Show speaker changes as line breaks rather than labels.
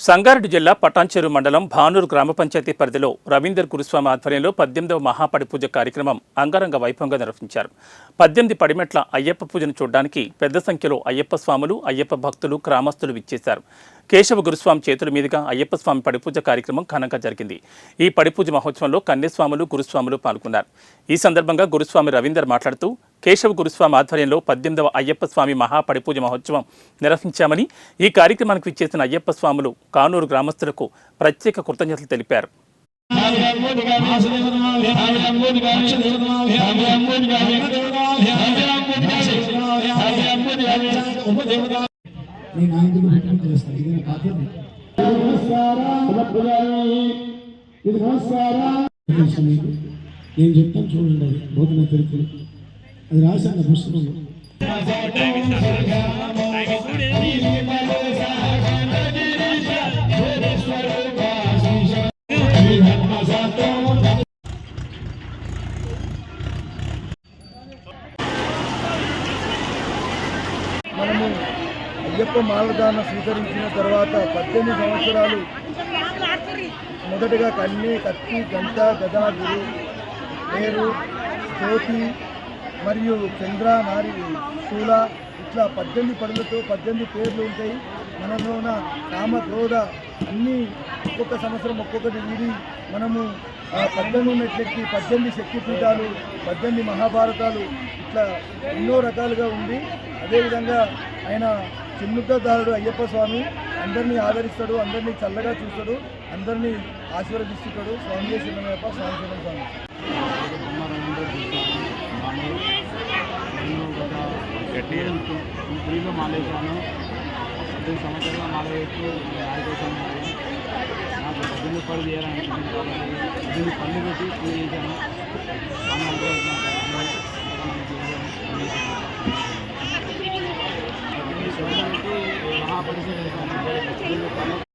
సంగారెడ్డి జిల్లా పటాన్చెరు మండలం భానూరు గ్రామ పంచాయతీ పరిధిలో రవీందర్ గురుస్వామి ఆధ్వర్యంలో 18వ మహాపడి పూజ కార్యక్రమం అంగరంగ వైభవంగా నిర్వహించారు. 18 పడిమెట్ల అయ్యప్ప పూజను చూడడానికి పెద్ద సంఖ్యలో అయ్యప్ప స్వాములు, అయ్యప్ప భక్తులు, గ్రామస్తులు విచ్చేశారు. కేశవ గురుస్వామి చేతుల మీదుగా అయ్యప్ప స్వామి పడిపూజ కార్యక్రమం ఘనంగా జరిగింది. ఈ పడిపూజ మహోత్సవంలో కన్యస్వాములు, గురుస్వాములు పాల్గొన్నారు. ఈ సందర్భంగా గురుస్వామి రవీందర్ మాట్లాడుతూ కేశవ గురుస్వామి ఆధ్వర్యంలో 18వ అయ్యప్ప స్వామి మహాపడిపూజ మహోత్సవం నిర్వహించామని, ఈ కార్యక్రమానికి విచ్చేసిన అయ్యప్ప స్వాములు, కానూరు గ్రామస్తులకు ప్రత్యేక కృతజ్ఞతలు తెలిపారు.
నేను చెప్తాను చూడండి, అది బోధన తెలుపులు అది రాశాను పుస్తకంలో.
మనము అయ్యప్ప మాలధారణ స్వీకరించిన తర్వాత 18 సంవత్సరాలు మొదటగా కన్నీ, కత్తి, గంట, గదా, గురు, పేరు, జ్యోతి మరియు చంద్ర, నారి, శూల ఇట్లా 18 పనులతో 18 పేర్లు ఉంటాయి. మనలోన కామ, క్రోధ అన్నీ ఒక్కొక్క సంవత్సరం ఒక్కొక్కటి వీడి మనము 18 మెట్లెక్కి 18 శక్తిపీఠాలు, 18 మహాభారతాలు ఇట్లా ఎన్నో రకాలుగా ఉంది. అదేవిధంగా ఆయన చిన్నుద్దదారుడు అయ్యప్ప స్వామి అందరినీ ఆదరిస్తాడు, అందరినీ చల్లగా చూస్తాడు, అందరినీ ఆశీర్వదిస్తాడు. స్వామి శరణయ్యప్ప, స్వామి శరణ స్వామి.
గుడిలో మాలేసాను. 18 సంవత్సరాలుగా మాల వేస్తూ కోసం నాకు 18 పనులు చేయాలని కాబట్టి 18 పనులు పెట్టి పూజ చేశాను. మహాపరిశ్రమ